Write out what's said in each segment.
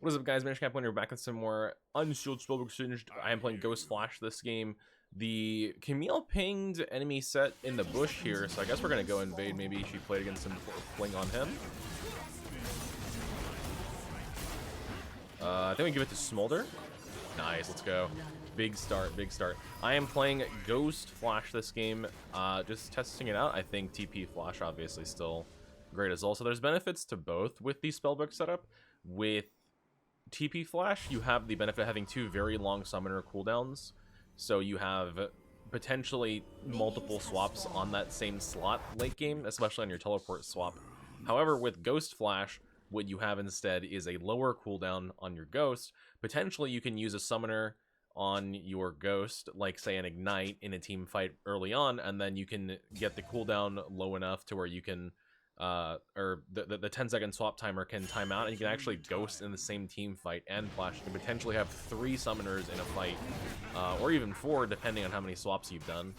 What is up, guys? Manishcap when you're back with some more Unsealed Spellbook Singed. I am playing Ghost Flash this game. The Camille pinged enemy Sett in the bush here, so I guess we're gonna go invade. Maybe she played against him before fling on him. I think we give it to Smolder. Nice, let's go. Big start, big start. I am playing Ghost Flash this game, just testing it out. I think TP Flash obviously still great as well. So there's benefits to both with the spellbook setup. With TP Flash, you have the benefit of having two very long summoner cooldowns, so you have potentially multiple swaps on that same slot late game, especially on your teleport swap. However, with Ghost Flash, what you have instead is a lower cooldown on your Ghost. Potentially, you can use a summoner on your Ghost, like say an Ignite in a team fight early on, and then you can get the cooldown low enough to where you can or the 10-second swap timer can time out, and you can actually Ghost in the same team fight and Flash. You can potentially have 3 summoners in a fight, or even 4, depending on how many swaps you've done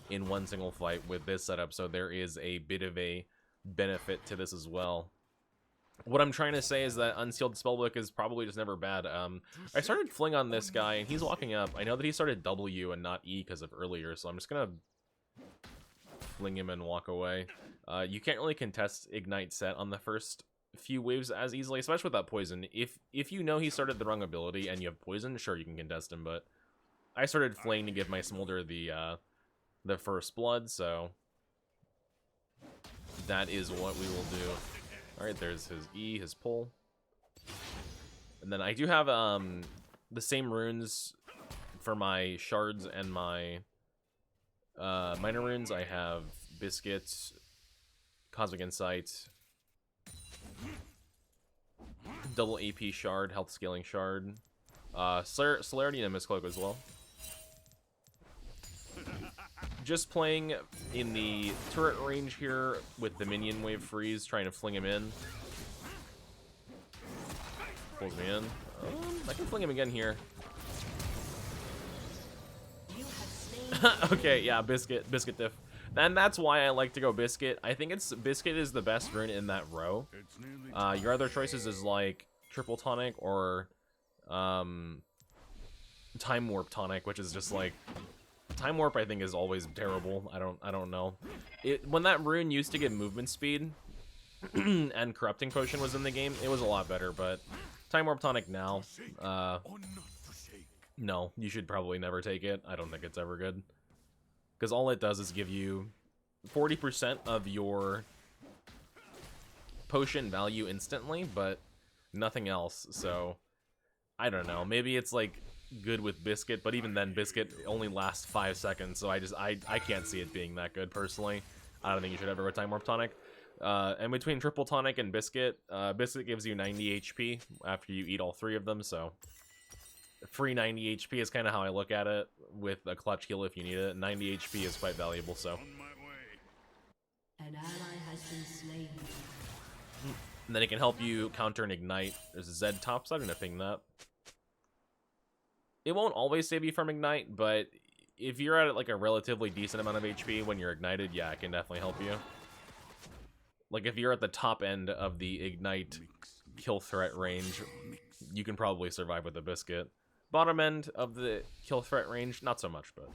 in one single fight with this setup. So there is a bit of a benefit to this as well. What I'm trying to say is that Unsealed Spellbook is probably just never bad. I started Fling on this guy, and he's walking up. I know that he started W and not E because of earlier, so I'm just gonna fling him and walk away. You can't really contest Ignite Sett on the first few waves as easily, especially with that poison. If you know he started the wrong ability and you have poison, sure, you can contest him, but I started Flaying to give my Smolder the first blood, so that is what we will do. Alright, there's his E, his pull. And then I do have the same runes for my shards and my minor runes. I have Biscuits, Cosmic Insight, double AP shard, health scaling shard, Celerity and a Mistcloak as well. Just playing in the turret range here with the minion wave freeze, trying to fling him in. Pulls me in. I can fling him again here. Okay, yeah, Biscuit diff. And that's why I like to go Biscuit. I think Biscuit is the best rune in that row. Your other choices is like Triple Tonic or Time Warp Tonic, which is just like Time Warp. I think is always terrible. I don't know. When that rune used to get movement speed and Corrupting Potion was in the game, it was a lot better. But Time Warp Tonic now, no, you should probably never take it. I don't think it's ever good. Because all it does is give you 40% of your potion value instantly, but nothing else. So, I don't know. Maybe it's like good with Biscuit, but even then, Biscuit only lasts 5 seconds. So I can't see it being that good personally. I don't think you should ever go Time Warp Tonic. And between Triple Tonic and Biscuit, Biscuit gives you 90 HP after you eat all 3 of them. So free 90 HP is kind of how I look at it, with a clutch heal if you need it. 90 HP is quite valuable, so. An ally has been slain. And then it can help you counter and ignite. There's a Zed top, so I'm gonna ping that. It won't always save you from ignite, but if you're at like a relatively decent amount of HP when you're ignited, yeah, it can definitely help you. Like if you're at the top end of the ignite kill threat range, you can probably survive with a Biscuit. Bottom end of the kill threat range, not so much, but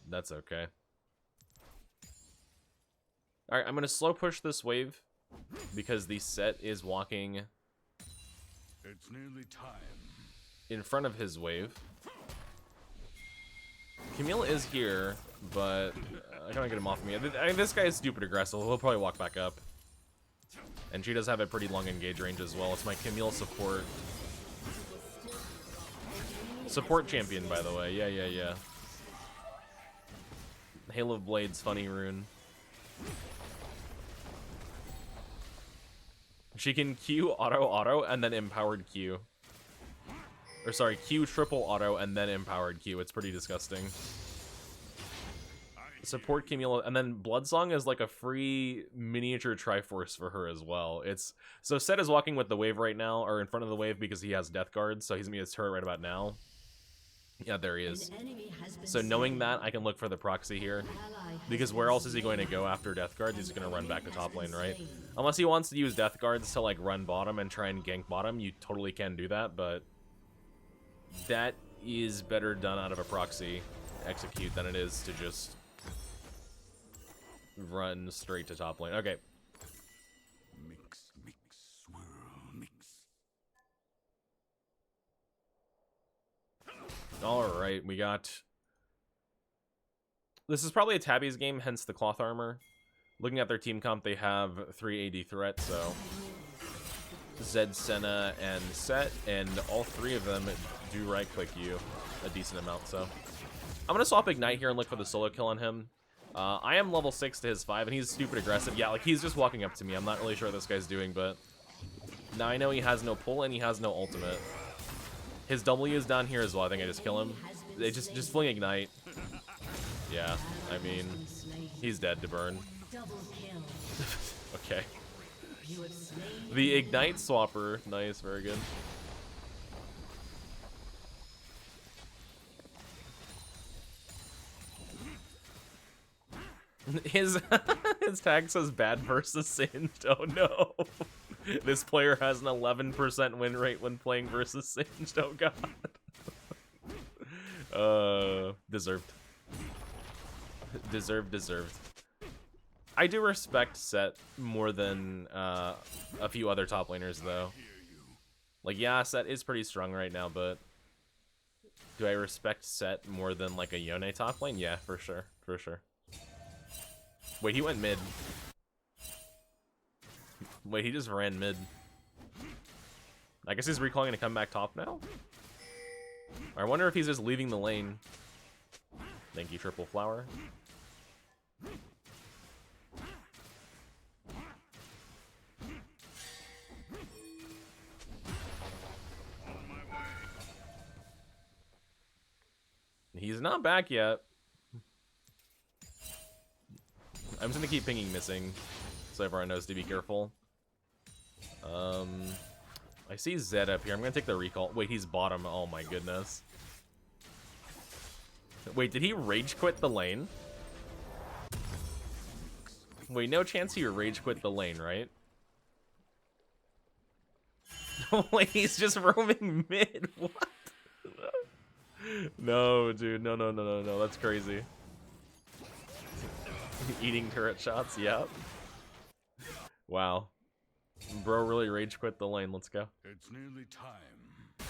that's okay. Alright, I'm going to slow push this wave because the Sett is walking It's nearly time. in front of his wave. Camille is here, but I can't get him off of me. I mean, this guy is stupid aggressive. He'll probably walk back up. And she does have a pretty long engage range as well. It's my Camille support. Support champion, by the way. Yeah. Hail of Blades, funny rune. She can Q auto and then empowered Q. Or sorry, Q triple auto and then empowered Q. It's pretty disgusting. Support Camille, and then Bloodsong is like a free miniature Triforce for her as well. So Sett is walking with the wave right now, or in front of the wave because he has Death Guard, so he's gonna be his turret right about now. Yeah, there he is. So knowing that, I can look for the proxy here, because where else is he going to go after Death Guard? He's gonna run back to top lane, right? Unless he wants to use Death Guards to, like, run bottom and try and gank bottom, you totally can do that, but that is better done out of a proxy execute than it is to just run straight to top lane. Okay. Mix, mix, swirl, mix. Alright, we got... This is probably a Tabby's game, hence the cloth armor. Looking at their team comp, they have 3 AD threat, so... Zed, Senna, and Sett, and all 3 of them do right-click you a decent amount, so... I'm gonna swap Ignite here and look for the solo kill on him. I am level 6 to his 5, and he's stupid aggressive. Yeah, like, he's just walking up to me. I'm not really sure what this guy's doing, but... Now I know he has no pull, and he has no ultimate. His W is down here as well. I think I just kill him. They just fling Ignite. Yeah, I mean, he's dead to burn. Okay. The Ignite Swapper. Nice, very good. His tag says bad versus Singed. Oh no. This player has an 11% win rate when playing versus Singed. Oh god. Deserved. Deserved. I do respect Sett more than a few other top laners, though. Like, yeah, Sett is pretty strong right now, but do I respect Sett more than, like, a Yone top lane? Yeah, for sure. For sure. Wait, he went mid. Wait, he just ran mid. I guess he's recalling to come back top now? I wonder if he's just leaving the lane. Thank you, Triple Flower. He's not back yet. I'm just gonna keep pinging missing, so everyone knows to be careful. I see Zed up here. I'm gonna take the recall. Wait, he's bottom. Oh my goodness. Wait, did he rage quit the lane? Wait, no chance he rage quit the lane, right? Wait, he's just roaming mid. What? No, dude. No. That's crazy. Eating turret shots, yep. Wow. Bro really rage quit the lane. Let's go. It's nearly time.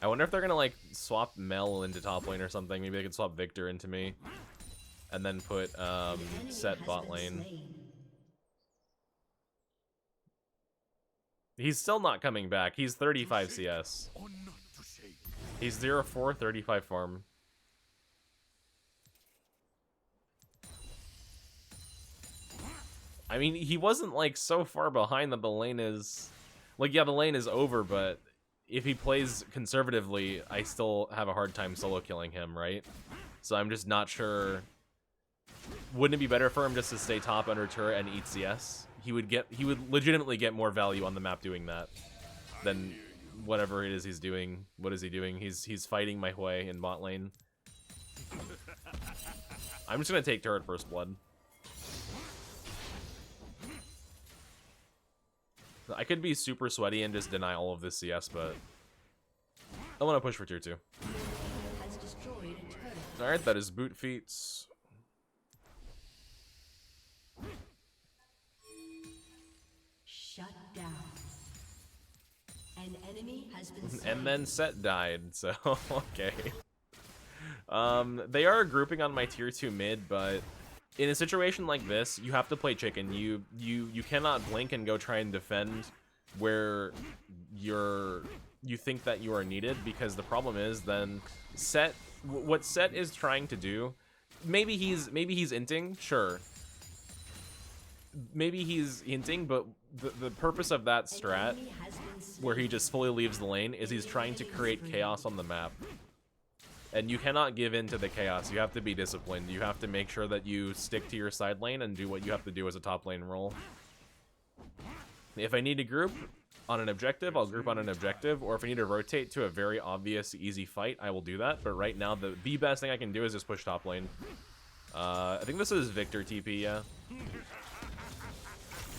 I wonder if they're gonna, like, swap Mel into top lane or something. Maybe they could swap Victor into me. And then put, Sett bot lane. He's still not coming back. He's 35 CS. He's 0-4, 35 farm. I mean, he wasn't, like, so far behind that the lane is... Like, yeah, the lane is over, but if he plays conservatively, I still have a hard time solo killing him, right? So I'm just not sure... Wouldn't it be better for him just to stay top under turret and eat CS? He would legitimately get more value on the map doing that than whatever it is he's doing. What is he doing? He's fighting my way in bot lane. I'm just gonna take turret first blood. I could be super sweaty and just deny all of this CS, but I want to push for tier 2. Alright, that is boot feats. Shut down. An enemy has been And then Sett died, so okay. They are grouping on my tier 2 mid, but in a situation like this, you have to play chicken. You cannot blink and go try and defend where you think that you are needed, because the problem is then Sett, what Sett is trying to do, maybe he's inting, sure. Maybe he's hinting, but the purpose of that strat, where he just fully leaves the lane, is he's trying to create chaos on the map. And you cannot give in to the chaos. You have to be disciplined. You have to make sure that you stick to your side lane and do what you have to do as a top lane role. If I need to group on an objective, I'll group on an objective. Or if I need to rotate to a very obvious, easy fight, I will do that. But right now, the best thing I can do is just push top lane. I think this is Victor TP, yeah.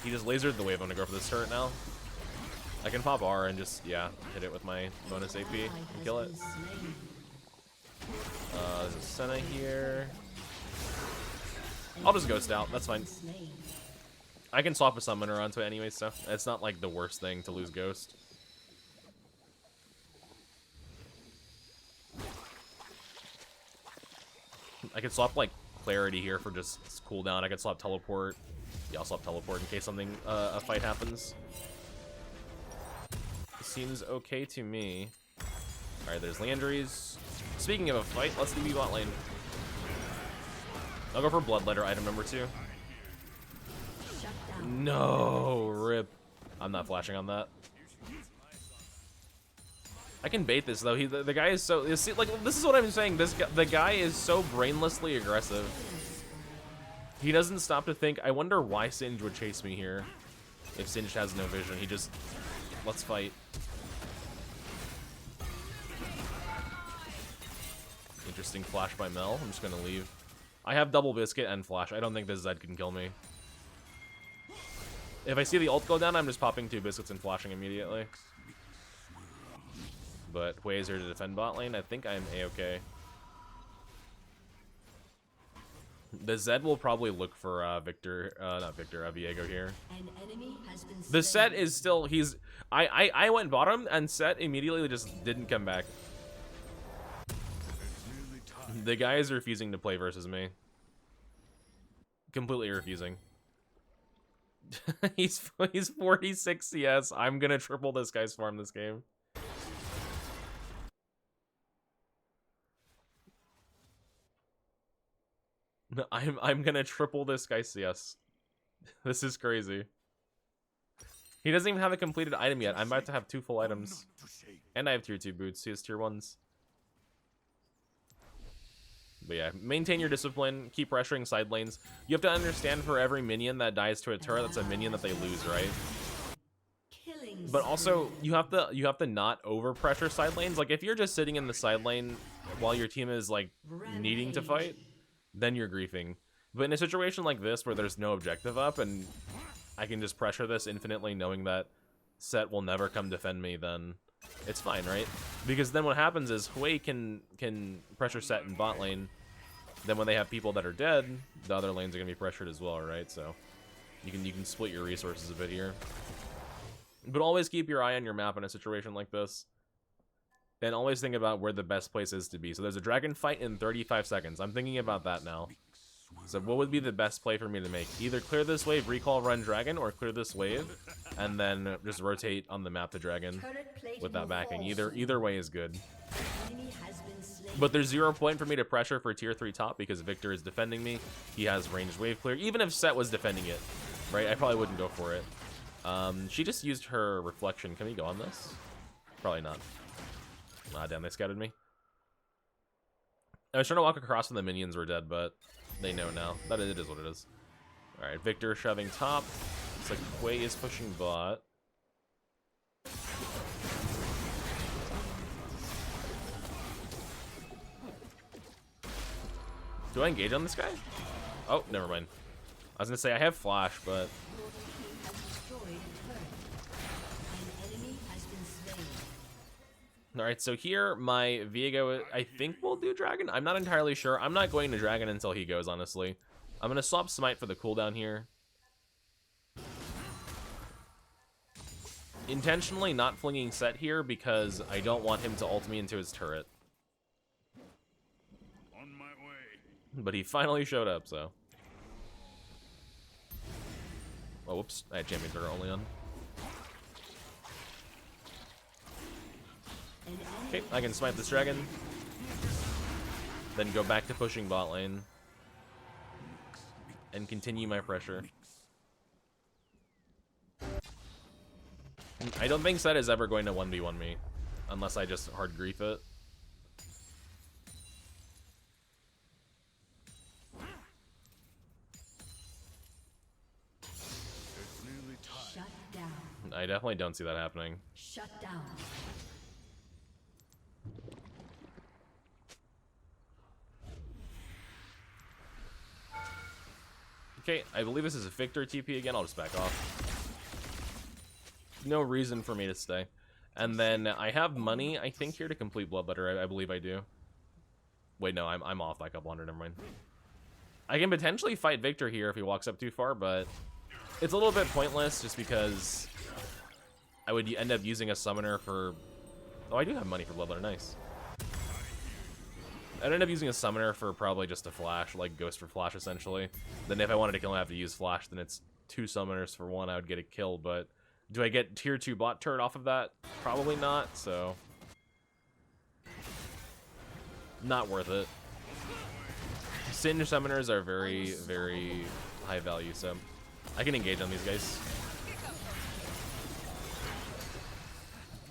He just lasered the wave. I'm gonna go for this turret now. I can pop R and just, yeah, hit it with my bonus AP and kill it. There's a Senna here. I'll just Ghost out, that's fine. I can swap a summoner onto it anyway, so it's not like the worst thing to lose Ghost. I could swap like Clarity here for just cooldown. I could swap Teleport. Yeah, I'll swap Teleport in case something, a fight happens. Seems okay to me. Alright, there's Landry's. Speaking of a fight, let's do bot lane. I'll go for Bloodletter, item number 2. No, rip. I'm not flashing on that. I can bait this though. The guy is so, see, like, this is what I'm saying. The guy is so brainlessly aggressive. He doesn't stop to think. I wonder why Singe would chase me here. If Singe has no vision, he just, let's fight. Interesting flash by Mel. I'm just gonna leave. I have double biscuit and flash. I don't think this Zed can kill me. If I see the ult go down, I'm just popping 2 biscuits and flashing immediately. But Hui is here to defend bot lane. I think I'm a-okay. The Zed will probably look for Viego here. The Sett is still, I went bottom and Sett immediately just didn't come back. The guy is refusing to play versus me. Completely refusing. he's 46 CS. I'm gonna triple this guy's farm this game. I'm gonna triple this guy's CS. This is crazy. He doesn't even have a completed item yet. I'm about to have 2 full items. And I have tier 2 boots. He has tier 1s. But yeah, maintain your discipline, keep pressuring side lanes. You have to understand for every minion that dies to a turret, that's a minion that they lose, right? But also, you have to not over pressure side lanes. Like if you're just sitting in the side lane while your team is like needing to fight, then you're griefing. But in a situation like this where there's no objective up and I can just pressure this infinitely knowing that Sett will never come defend me, then it's fine, right? Because then what happens is Hui can pressure Sett in bot lane. Then when they have people that are dead, the other lanes are gonna be pressured as well, right? So you can split your resources a bit here. But always keep your eye on your map in a situation like this. And always think about where the best place is to be. So there's a dragon fight in 35 seconds. I'm thinking about that now. So what would be the best play for me to make? Either clear this wave, recall, run dragon, or clear this wave, and then just rotate on the map to dragon with that backing. Either way is good. But there's 0 point for me to pressure for tier 3 top because Victor is defending me. He has ranged wave clear. Even if Sett was defending it, right? I probably wouldn't go for it. She just used her reflection. Can we go on this? Probably not. Ah, damn, they scouted me. I was trying to walk across when the minions were dead, but they know now. It is what it is. Alright, Victor shoving top. Looks like Hui is pushing bot. Do I engage on this guy? Oh, never mind. I was gonna say I have flash, but alright, so here my Viego, I think will do dragon. I'm not entirely sure. I'm not going to dragon until he goes, honestly. I'm gonna swap smite for the cooldown here. Intentionally not flinging Sett here because I don't want him to ult me into his turret. On my way. But he finally showed up, so. Oh, whoops. I had champion trigger only on. Okay, I can smite this dragon. Then go back to pushing bot lane. And continue my pressure. I don't think Sett is ever going to 1v1 me. Unless I just hard grief it. Shut down. I definitely don't see that happening. Shut down. Okay, I believe this is a Victor TP again. I'll just back off. no reason for me to stay. And then I have money, I think, here to complete Bloodletter. I believe I do. Wait, no, I'm off by a couple hundred. Never mind. I can potentially fight Victor here if he walks up too far, but it's a little bit pointless just because I would end up using a summoner for... Oh, I do have money for Bloodletter. Nice. I'd end up using a summoner for probably just a flash, like Ghost for flash, essentially. Then if I wanted to kill him, I have to use flash, then it's 2 summoners for 1, I would get a kill, but do I get tier 2 bot turret off of that? Probably not, so... Not worth it. Singe summoners are very, very high value, so I can engage on these guys.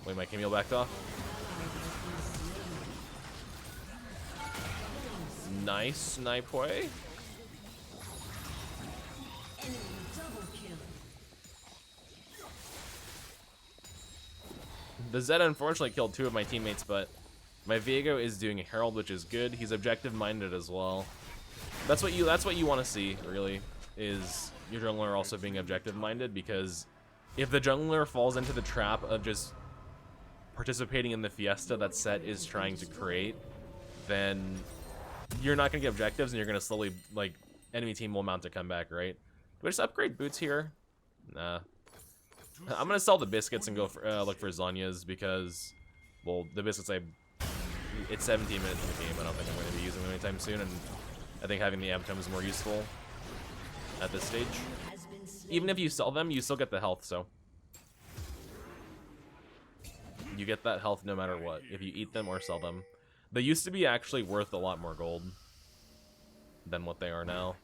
Wait, my Camille backed off. Nice snipe way. The Zed unfortunately killed 2 of my teammates, but my Viego is doing a Herald, which is good. He's objective-minded as well. That's what you want to see, really, is your jungler also being objective-minded, because if the jungler falls into the trap of just participating in the fiesta that Sett is trying to create, then you're not going to get objectives, and you're going to slowly, like, enemy team will mount a comeback, right? Do I just upgrade boots here? Nah. I'm going to sell the biscuits and go for, look for Zhonya's, because, well, the biscuits, it's 17 minutes in the game. I don't think I'm going to be using them anytime soon, and I think having the Amtom is more useful at this stage. Even if you sell them, you still get the health, so. You get that health no matter what, if you eat them or sell them. They used to be actually worth a lot more gold than what they are now.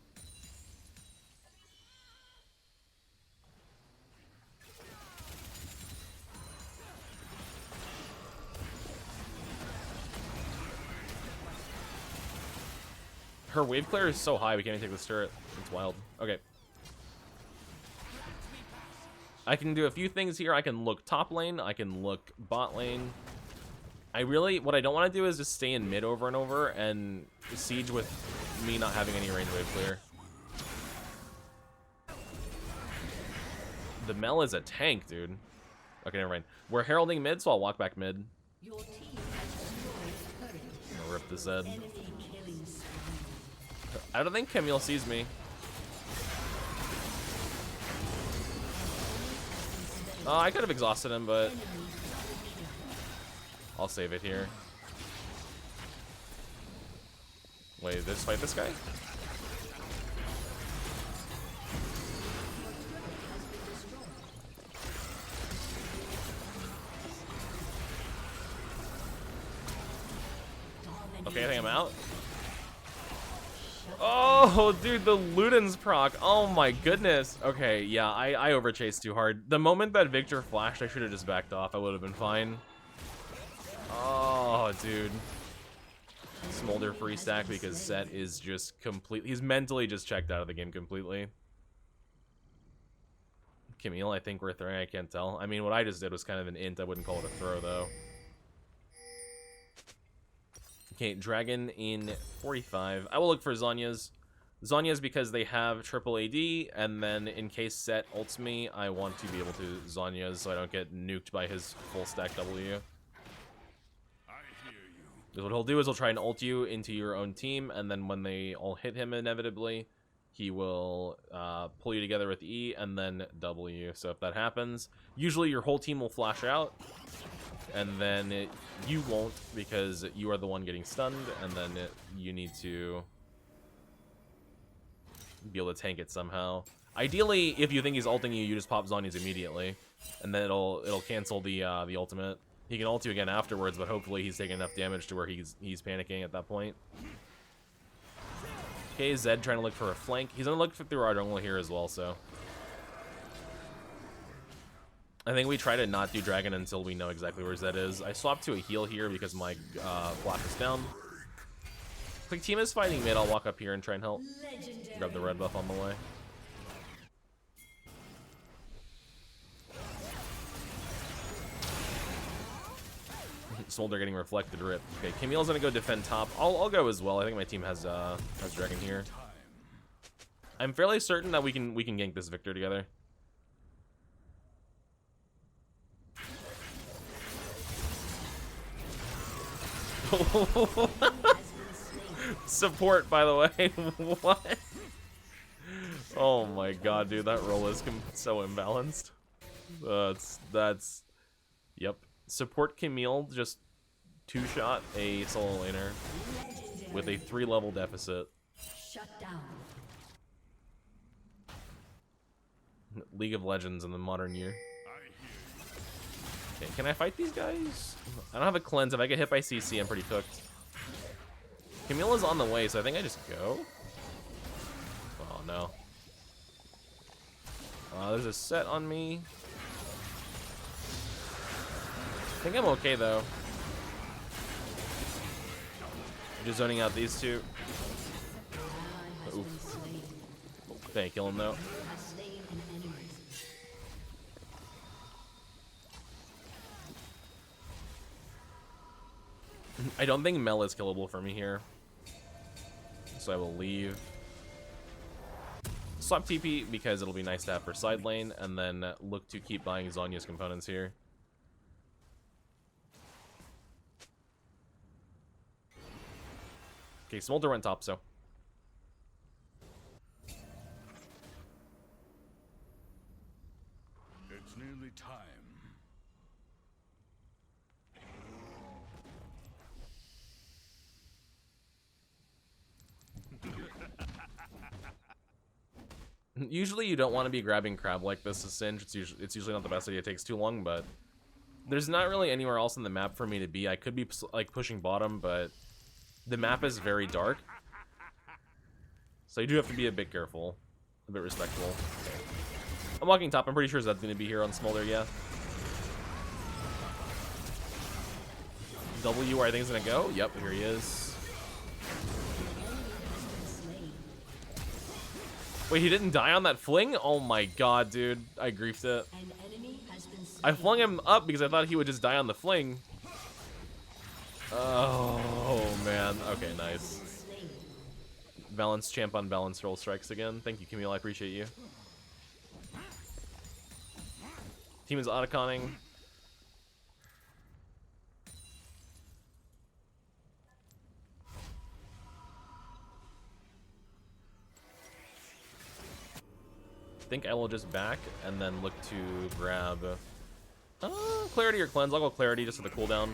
Her wave clear is so high we can't even take this turret. It's wild. Okay. I can do a few things here. I can look top lane. I can look bot lane. What I don't want to do is just stay in mid over and over and siege with me not having any range wave clear. The Mel is a tank, dude. Okay, never mind. We're heralding mid, so I'll walk back mid. Your team has destroyed a turret. I'm gonna rip the Zed. Enemy killing spree. I don't think Camille sees me. Oh, I could have exhausted him, but I'll save it here. Wait, let's fight this guy? Okay, I think I'm out. Oh, dude, the Luden's proc. Oh my goodness. Okay, yeah, I overchased too hard. The moment that Victor flashed, I should have just backed off. I would have been fine. Oh, dude. Smolder free stack because Sett is just completely... He's mentally just checked out of the game completely. Camille, I think we're throwing. I can't tell. I mean, what I just did was kind of an int. I wouldn't call it a throw, though. Okay, Dragon in 45. I will look for Zhonya's. Zhonya's because they have triple AD, and then in case Sett ults me, I want to be able to Zhonya's so I don't get nuked by his full stack W. Because what he'll do is he'll try and ult you into your own team, and then when they all hit him inevitably, he will pull you together with E and then W. So if that happens, usually your whole team will flash out, and then you won't because you are the one getting stunned, and then you need to be able to tank it somehow. Ideally, if you think he's ulting you, you just pop Zhonya's immediately, and then it'll cancel the ultimate. He can ult you again afterwards, but hopefully he's taking enough damage to where he's panicking at that point. Okay, Zed trying to look for a flank. He's gonna look through our jungle here as well, so I think we try to not do Dragon until we know exactly where Zed is. I swapped to a heal here because my flash is down. Quick team is fighting mid. I'll walk up here and try and help. Grab the red buff on the way. Smolder getting reflected, rip. Okay, Camille's gonna go defend top. I'll go as well. I think my team has Dragon here. I'm fairly certain that we can gank this Victor together. Support, by the way. What? Oh my god, dude, that roll is so imbalanced. That's yep. Support Camille just two-shot a solo laner with a 3-level deficit. Shut down. League of Legends in the modern year. Okay, can I fight these guys? I don't have a cleanse. If I get hit by CC, I'm pretty cooked. Camilla's on the way, so I think I just go. Oh no. There's a Sett on me. I think I'm okay though. Just zoning out these two. Oof. Can't kill him though. I don't think Mel is killable for me here. So I will leave. Swap TP because it'll be nice to have for side lane, and then look to keep buying Zhonya's components here. Okay, Smolder went top, so. It's nearly time. Usually you don't want to be grabbing crab like this to Singe. It's usually not the best idea. It takes too long, but there's not really anywhere else on the map for me to be. I could be like pushing bottom, but the map is very dark. So you do have to be a bit careful, a bit respectful. Okay. I'm walking top. I'm pretty sure Zed's going to be here on Smolder, yeah. W where I think is going to go. Yep, here he is. Wait, he didn't die on that fling? Oh my god, dude. I griefed it. I flung him up because I thought he would just die on the fling. Oh, man. Okay, nice. Balance champ on balance roll strikes again. Thank you, Camille. I appreciate you. Team is autoconning. I think I will just back and then look to grab Clarity or Cleanse. I'll go Clarity just for the cooldown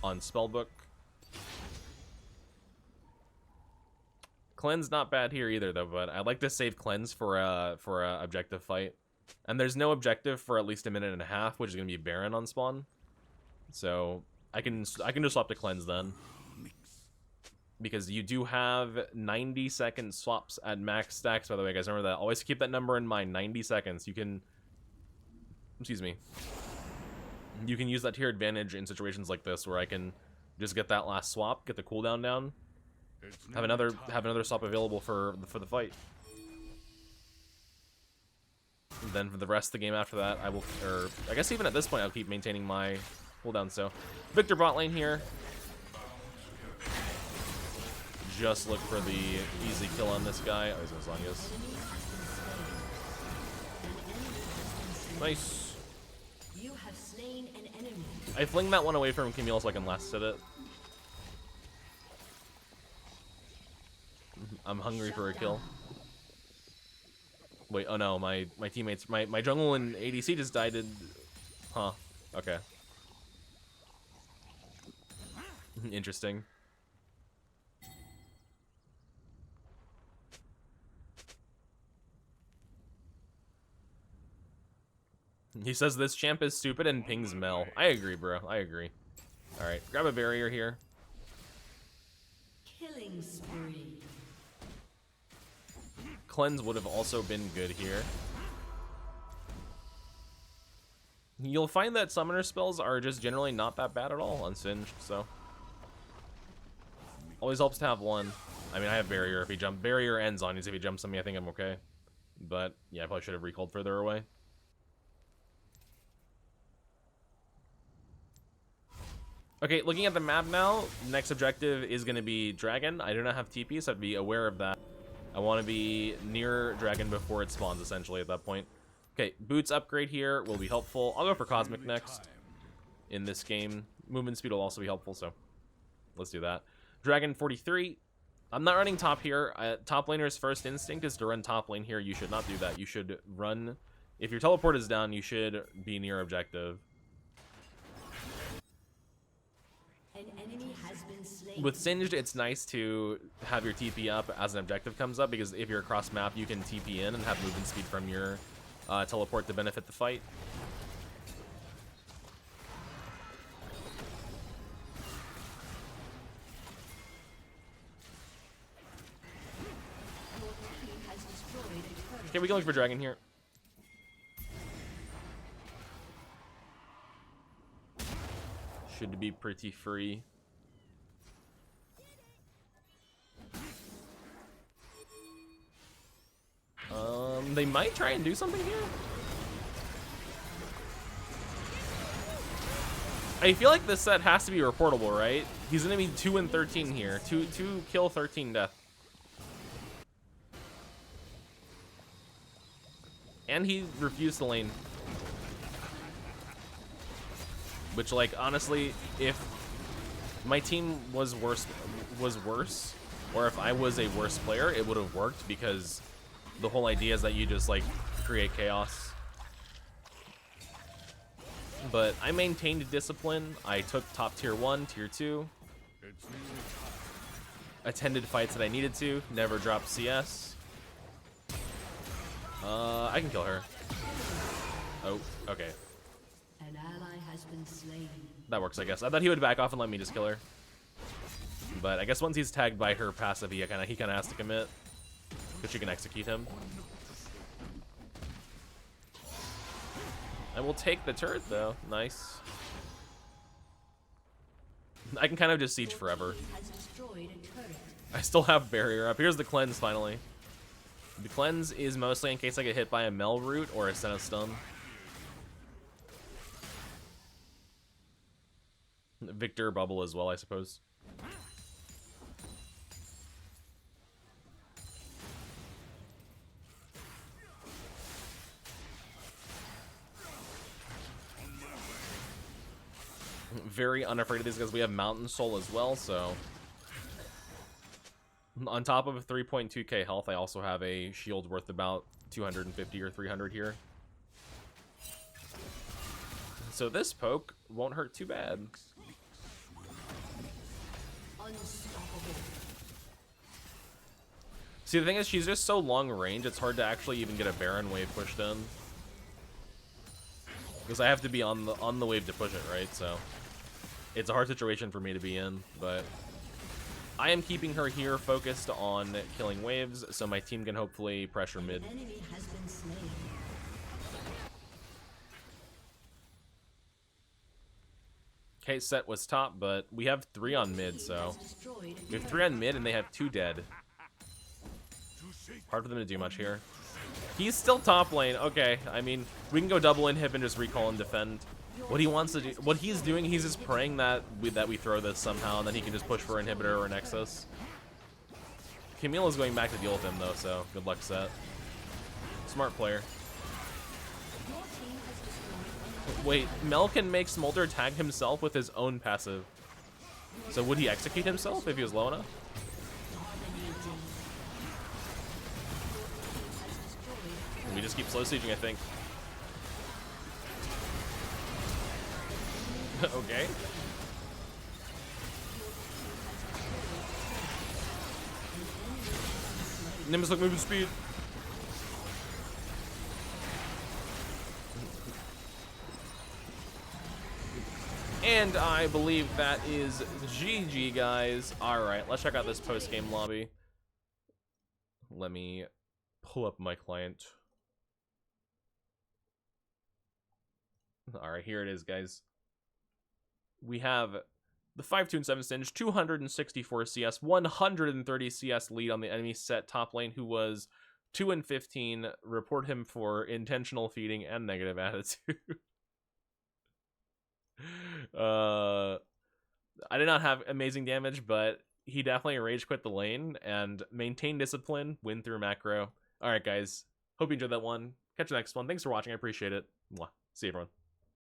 on Spellbook. Cleanse not bad here either though, but I'd like to save Cleanse for a objective fight. And there's no objective for at least a minute and a half, which is gonna be Baron on spawn. So I can just swap to Cleanse then. Because you do have 90-second swaps at max stacks, by the way, guys. Remember that. Always keep that number in mind. 90 seconds. You can... Excuse me. You can use that to your advantage in situations like this, where I can just get that last swap, get the cooldown down, have another swap available for the fight. And then for the rest of the game after that, I will... Or, I guess even at this point, I'll keep maintaining my cooldown. So, Victor bot lane here. Just look for the easy kill on this guy. Oh, he's gonna Zhonya's. Nice. You have slain an enemy. I fling that one away from Camille so I can last hit it. I'm hungry for a kill. Wait, oh no, my teammates, my jungle and ADC just died. Huh, okay. Interesting. He says this champ is stupid and pings Mel. I agree, bro. I agree. Alright, grab a barrier here. Killing spree. Cleanse would have also been good here. You'll find that summoner spells are just generally not that bad at all on Singed, so. Always helps to have one. I mean, I have barrier if he jumps. Barrier ends on you, so if he jumps on me, I think I'm okay. But, yeah, I probably should have recalled further away. Okay, looking at the map now, next objective is going to be Dragon. I do not have TP, so I'd be aware of that. I want to be near Dragon before it spawns, essentially, at that point. Okay, Boots upgrade here will be helpful. I'll go for Cosmic next. in this game. Movement speed will also be helpful, so let's do that. Dragon 43. I'm not running top here. Top laner's first instinct is to run top lane here. You should not do that. You should run... If your teleport is down, you should be near objective. An enemy has been slain. With Singed, it's nice to have your TP up as an objective comes up, because if you're across map, you can TP in and have movement speed from your teleport to benefit the fight. Okay, we can look for dragon here. Should be pretty free. They might try and do something here. I feel like this set has to be reportable, right? He's gonna be 2 and 13 here. 2 kill, 13 death. And he refused the lane. Which, like, honestly, if my team was worse, or if I was a worse player, it would have worked, because the whole idea is that you just, like, create chaos. But I maintained discipline. I took top tier 1, tier 2. Attended fights that I needed to. Never dropped CS. I can kill her. Oh, okay. An ally has been slain. That works, I guess. I thought he would back off and let me just kill her. But I guess once he's tagged by her passive, he kind of has to commit. Because she can execute him. I will take the turret, though. Nice. I can kind of just siege forever. I still have barrier up. Here's the cleanse, finally. The cleanse is mostly in case I get hit by a Mel root or a Senna stun. Victor bubble as well, I suppose. Very unafraid of these guys. We have Mountain Soul as well, so... On top of 3.2k health, I also have a shield worth about 250 or 300 here. So this poke won't hurt too bad. See, the thing is, she's just so long range, it's hard to actually even get a Baron wave pushed in. Because I have to be on the wave to push it, right? So it's a hard situation for me to be in, but I am keeping her here focused on killing waves, so my team can hopefully pressure mid. Enemy has been slain. Okay, Sett was top, but we have 3 on mid, so we have 3 on mid and they have 2 dead. Hard for them to do much here. He's still top lane. Okay, I mean, we can go double inhib and just recall and defend. What he wants to do, what he's doing, he's just praying that we throw this somehow, and then he can just push for inhibitor or nexus. Camille is going back to deal with him though, so good luck, Sett. Smart player. Wait, Mel can make Smolder tag himself with his own passive. So would he execute himself if he was low enough? We just keep slow sieging, I think. Okay. Nimbus look movement speed. And I believe that is GG, guys. Alright, let's check out this post-game lobby. Let me pull up my client. Alright, here it is, guys. We have the 5-2-7 Singed, 264 CS, 130 CS lead on the enemy Sett top lane, who was 2-15. Report him for intentional feeding and negative attitude. I did not have amazing damage, but he definitely rage quit the lane and maintain discipline, win through macro. Alright, guys. Hope you enjoyed that one. Catch you next one. Thanks for watching. I appreciate it. Mwah. See you, everyone.